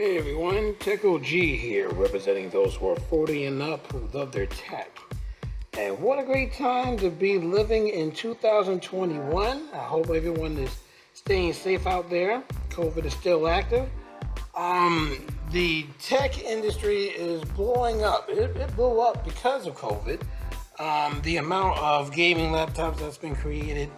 Hey everyone, Tech OG here, representing those who are 40 and up who love their tech. And what a great time to be living in 2021. I hope everyone is staying safe out there. COVID is still active. The tech industry is blowing up. It blew up because of COVID. The amount of gaming laptops that's been created,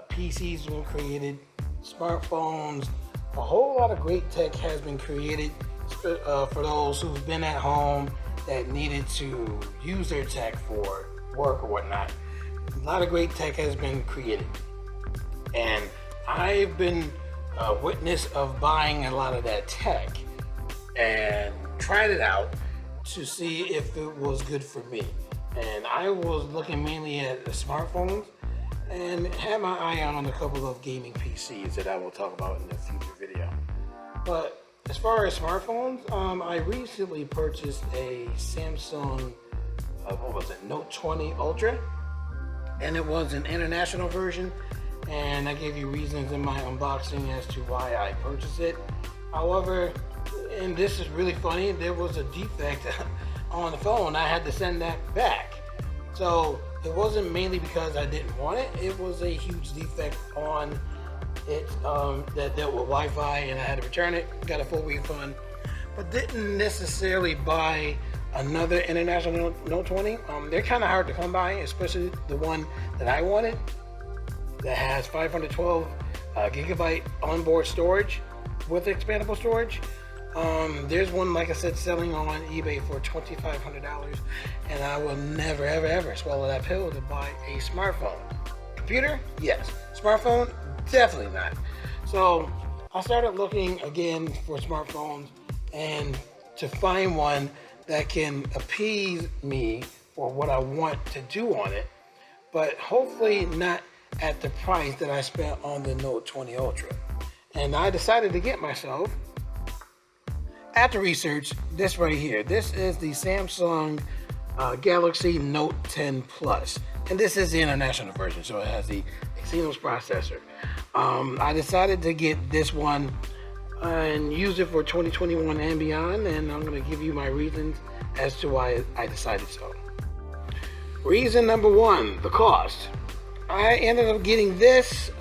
PCs been created, smartphones, a whole lot of great tech has been created for those who've been at home that needed to use their tech for work or whatnot. A lot of great tech has been created. And I've been a witness of buying a lot of that tech and tried it out to see if it was good for me. And I was looking mainly at the smartphones and had my eye on a couple of gaming PCs that I will talk about in a future video. But as far as smartphones, I recently purchased a Samsung, Note 20 Ultra, and it was an international version, and I gave you reasons in my unboxing as to why I purchased it. However, and this is really funny, there was a defect on the phone. I had to send that back. So it wasn't mainly because I didn't want it. It was a huge defect on it that dealt with Wi-Fi, and I had to return it. Got a full refund, but didn't necessarily buy another international Note 20. They're kind of hard to come by, especially the one that I wanted that has 512 gigabyte onboard storage with expandable storage. There's one, like I said, selling on eBay for $2,500, and I will never, ever, ever swallow that pill to buy a smartphone. Computer? Yes. Smartphone? Definitely not. So I started looking again for smartphones and to find one that can appease me for what I want to do on it, but hopefully not at the price that I spent on the Note 20 Ultra. And I decided to get myself, after research, this right here. This is the Samsung Galaxy Note 10 Plus, and this is the international version, so it has the Exynos processor. I decided to get this one and use it for 2021 and beyond, and I'm going to give you my reasons as to why I decided so. Reason number one, the cost. I ended up getting this,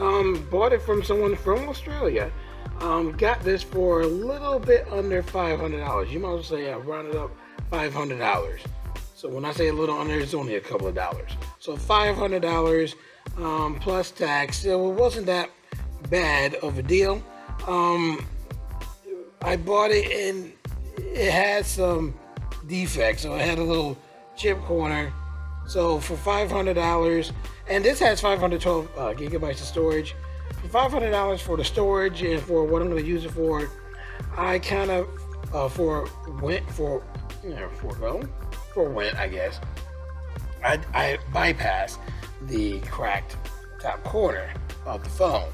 bought it from someone from Australia. Got this for a little bit under $500. You might as well say I rounded up $500. So when I say a little under, it's only a couple of dollars. So $500 plus tax. So it wasn't that bad of a deal. I bought it and it had some defects. So it had a little chip corner. So for $500, and this has 512 gigabytes of storage. For $500 for the storage and for what I'm going to use it for, I kind of I guess I bypassed the cracked top corner of the phone.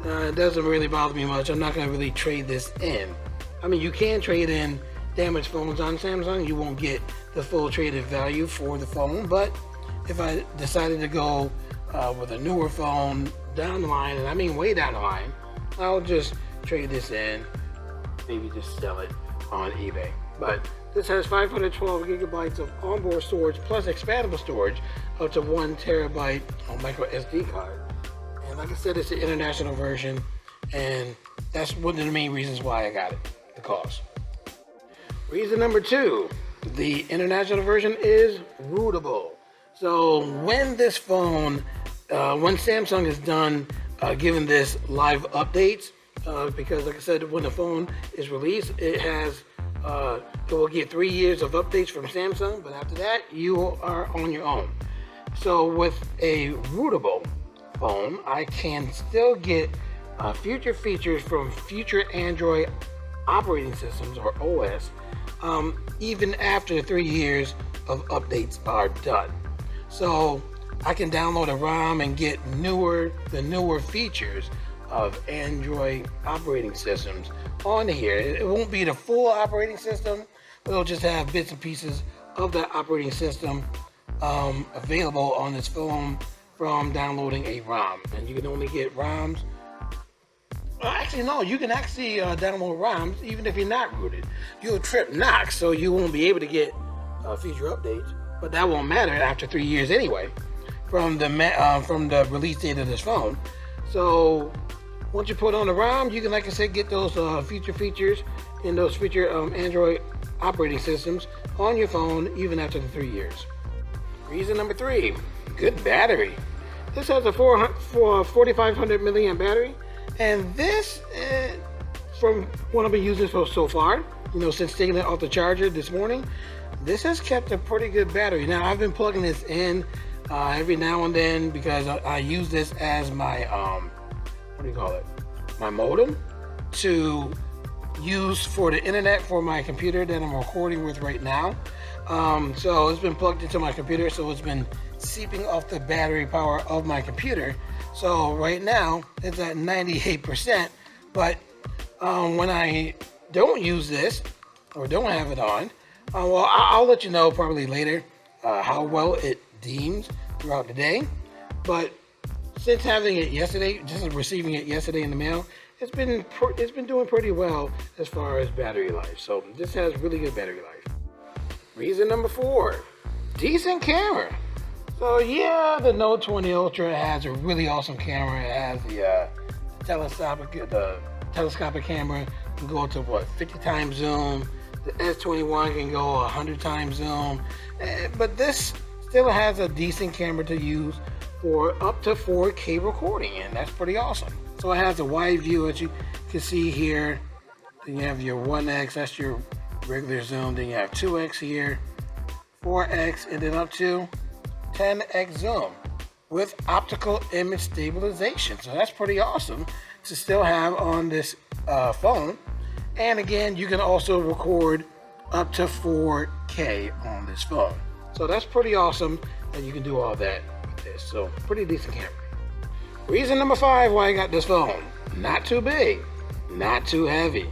It doesn't really bother me much. I'm not going to really trade this in. I mean, you can trade in damaged phones on Samsung. You won't get the full traded value for the phone, but if I decided to go with a newer phone down the line, and I mean way down the line, I'll just trade this in, maybe just sell it on eBay. But this has 512 gigabytes of onboard storage plus expandable storage up to 1 terabyte on micro SD card. And like I said, it's an international version, and that's one of the main reasons why I got it, the cost. Reason number two, the international version is rootable. So when this phone, when Samsung is done giving this live updates, because like I said, when the phone is released, it will get 3 years of updates from Samsung, but after that, you are on your own. So with a rootable phone, I can still get future features from future Android operating systems, or OS, even after 3 years of updates are done. So I can download a ROM and get the newer features of Android operating systems on here. It won't be the full operating system, but it'll just have bits and pieces of that operating system available on this phone from downloading a ROM. And you can only get ROMs Actually, no, you can actually download ROMs even if you're not rooted. You'll trip Knox, so you won't be able to get future updates, but that won't matter after 3 years anyway from the release date of this phone. So once you put on the ROM, you can, like I said, get those future features and those future Android operating systems on your phone even after the 3 years. Reason number 3, good battery. This has a 4,500 milliamp battery, and this, from what I've been using so far, since taking it off the charger this morning, this has kept a pretty good battery. Now, I've been plugging this in every now and then because I use this as my, my modem to use for the internet for my computer that I'm recording with right now. So it's been plugged into my computer, so it's been seeping off the battery power of my computer. So right now it's at 98%, but when I don't use this or don't have it on, well, I'll let you know probably later how well it deems throughout the day. But since having it yesterday, just receiving it yesterday in the mail, it's been doing pretty well as far as battery life. So this has really good battery life. Reason number 4, decent camera. So yeah, the Note 20 Ultra has a really awesome camera. It has the telescopic camera. Can go to 50 times zoom. The S21 can go 100 times zoom. But this still has a decent camera to use for up to 4K recording, and that's pretty awesome. So it has a wide view, as you can see here. Then you have your 1x, that's your regular zoom. Then you have 2x here, 4x, and then up to 10x zoom with optical image stabilization. So that's pretty awesome to still have on this phone. And again, you can also record up to 4K on this phone. So that's pretty awesome that you can do all that with this. So pretty decent camera. Reason number 5 why I got this phone. Not too big, not too heavy.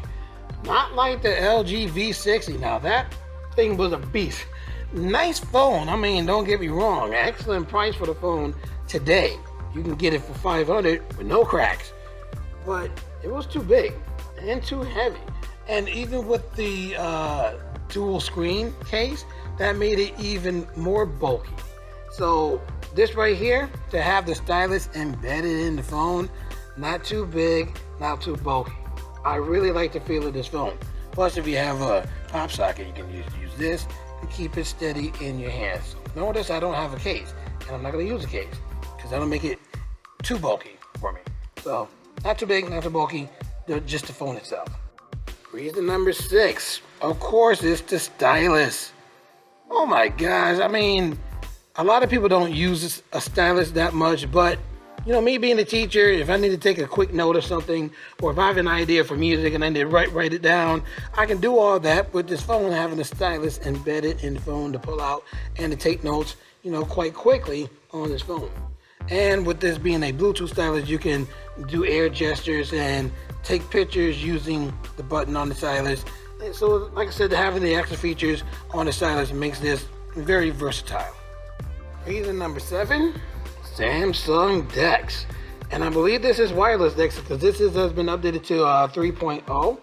Not like the LG V60. Now that thing was a beast. Nice phone. I mean, don't get me wrong. Excellent price for the phone today. You can get it for $500 with no cracks. But it was too big and too heavy. And even with the dual screen case, that made it even more bulky. So this right here, to have the stylus embedded in the phone, not too big, not too bulky. I really like the feel of this phone. Plus, if you have a pop socket, you can use this to keep it steady in your hands. Notice I don't have a case, and I'm not going to use a case because that'll make it too bulky for me. So, not too big, not too bulky, just the phone itself. Reason number 6, of course, is the stylus. Oh my gosh, I mean, a lot of people don't use a stylus that much, but me being a teacher, if I need to take a quick note or something, or if I have an idea for music and I need to write it down, I can do all that with this phone, having a stylus embedded in the phone to pull out and to take notes, quite quickly on this phone. And with this being a Bluetooth stylus, you can do air gestures and take pictures using the button on the stylus. And so, like I said, having the extra features on the stylus makes this very versatile. Reason number 7, Samsung DeX. And I believe this is wireless DeX because this has been updated to 3.0.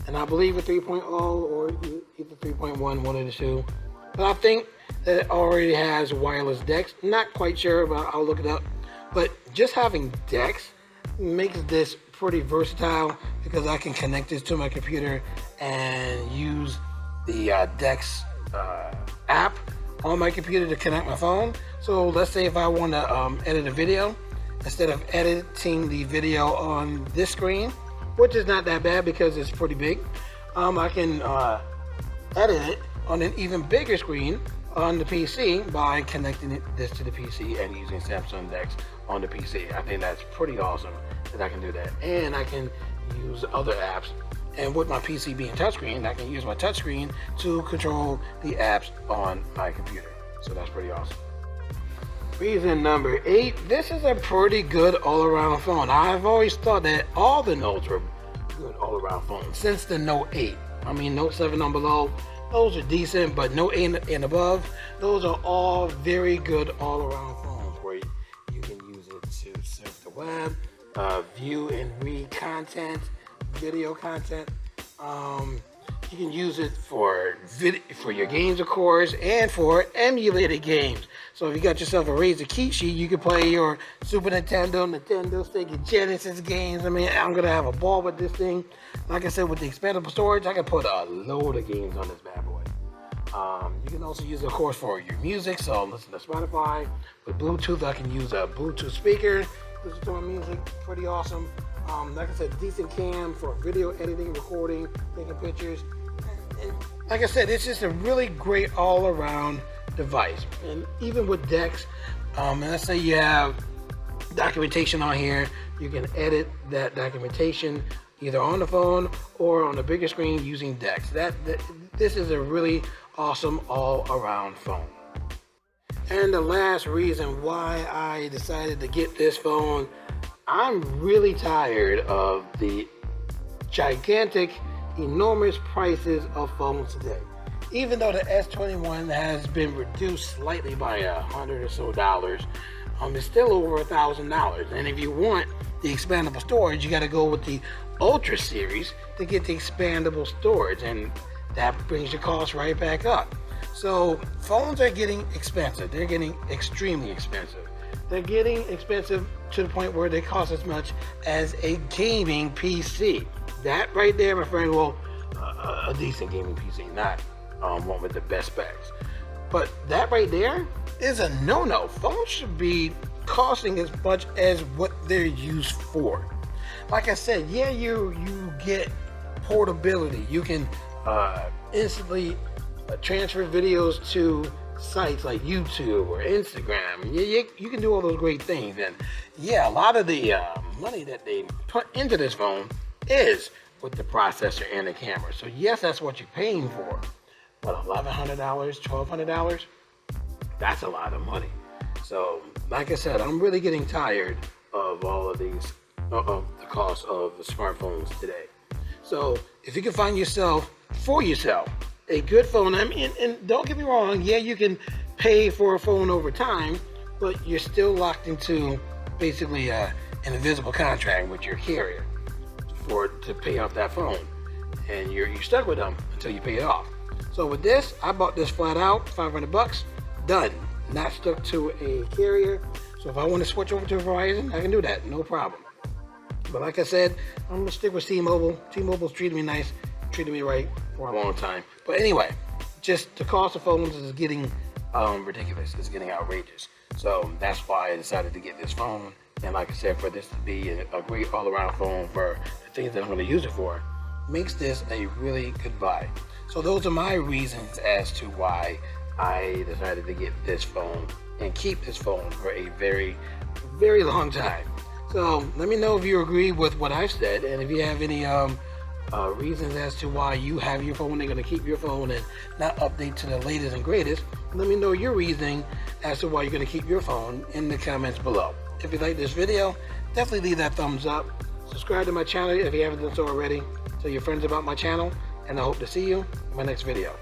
And I believe with 3.0 or either 3.1, one of the two. But I think that it already has wireless DeX. Not quite sure, but I'll look it up. But just having DeX makes this pretty versatile because I can connect this to my computer and use the DeX app on my computer to connect my phone. So let's say if I want to edit a video, instead of editing the video on this screen, which is not that bad because it's pretty big, I can edit it on an even bigger screen on the PC by connecting this to the PC and using Samsung DeX on the PC. I think that's pretty awesome that I can do that. And I can use other apps. And with my PC being touchscreen, I can use my touchscreen to control the apps on my computer. So that's pretty awesome. Reason number 8, this is a pretty good all-around phone. I've always thought that all the Notes were good all-around phones since the Note 8. I mean, Note 7 on below, those are decent, but Note 8 and above, those are all very good all-around phones where you can use it to surf the web, view and read content, video content. You can use it for your games, of course, and for emulated games. So if you got yourself a Razer Kishi, you can play your Super Nintendo, Nintendo, Sega Genesis games. I mean, I'm gonna have a ball with this thing. Like I said, with the expandable storage, I can put a load of games on this bad boy. You can also use it, of course, for your music. So listen to Spotify. With Bluetooth, I can use a Bluetooth speaker. Listen to my music, pretty awesome. Like I said, decent cam for video editing, recording, taking pictures. And like I said, it's just a really great all-around device. And even with DeX, and let's say you have documentation on here, you can edit that documentation either on the phone or on the bigger screen using DeX. This is a really awesome all-around phone. And the last reason why I decided to get this phone, I'm really tired of the gigantic, enormous prices of phones today. Even though the S21 has been reduced slightly by $100 or so, it's still over $1,000. And if you want the expandable storage, you got to go with the Ultra series to get the expandable storage, and that brings your cost right back up. So phones are getting expensive. They're getting extremely expensive. They're getting expensive to the point where they cost as much as a gaming PC. That right there, my friend, well, a decent gaming PC, not one with the best specs. But that right there is a no-no. Phones should be costing as much as what they're used for. Like I said, yeah, you get portability. You can instantly transfer videos to sites like YouTube or Instagram. You can do all those great things. And yeah, a lot of the money that they put into this phone is with the processor and the camera. So yes, that's what you're paying for. But $1,100, $1,200, that's a lot of money. So like I said, I'm really getting tired of all of these, of the cost of the smartphones today. So if you can find yourself a good phone, I mean, and don't get me wrong, yeah, you can pay for a phone over time, but you're still locked into basically an invisible contract with your carrier to pay off that phone, and you're stuck with them until you pay it off. So with this, I bought this flat out, $500, done. Not stuck to a carrier. So if I want to switch over to Verizon, I can do that, no problem. But like I said, I'm gonna stick with T-Mobile. T-Mobile's treated me nice, treated me right for a long time. But anyway, just the cost of phones is getting ridiculous. It's getting outrageous. So that's why I decided to get this phone. And like I said, for this to be a great all-around phone for the things that I'm gonna use it for, makes this a really good buy. So those are my reasons as to why I decided to get this phone and keep this phone for a very, very long time. So let me know if you agree with what I've said, and if you have any reasons as to why you have your phone and going to keep your phone and not update to the latest and greatest. Let me know your reasoning as to why you're going to keep your phone in the comments below. If you like this video, definitely leave that thumbs up. Subscribe to my channel if you haven't done so already. Tell your friends about my channel, and I hope to see you in my next video.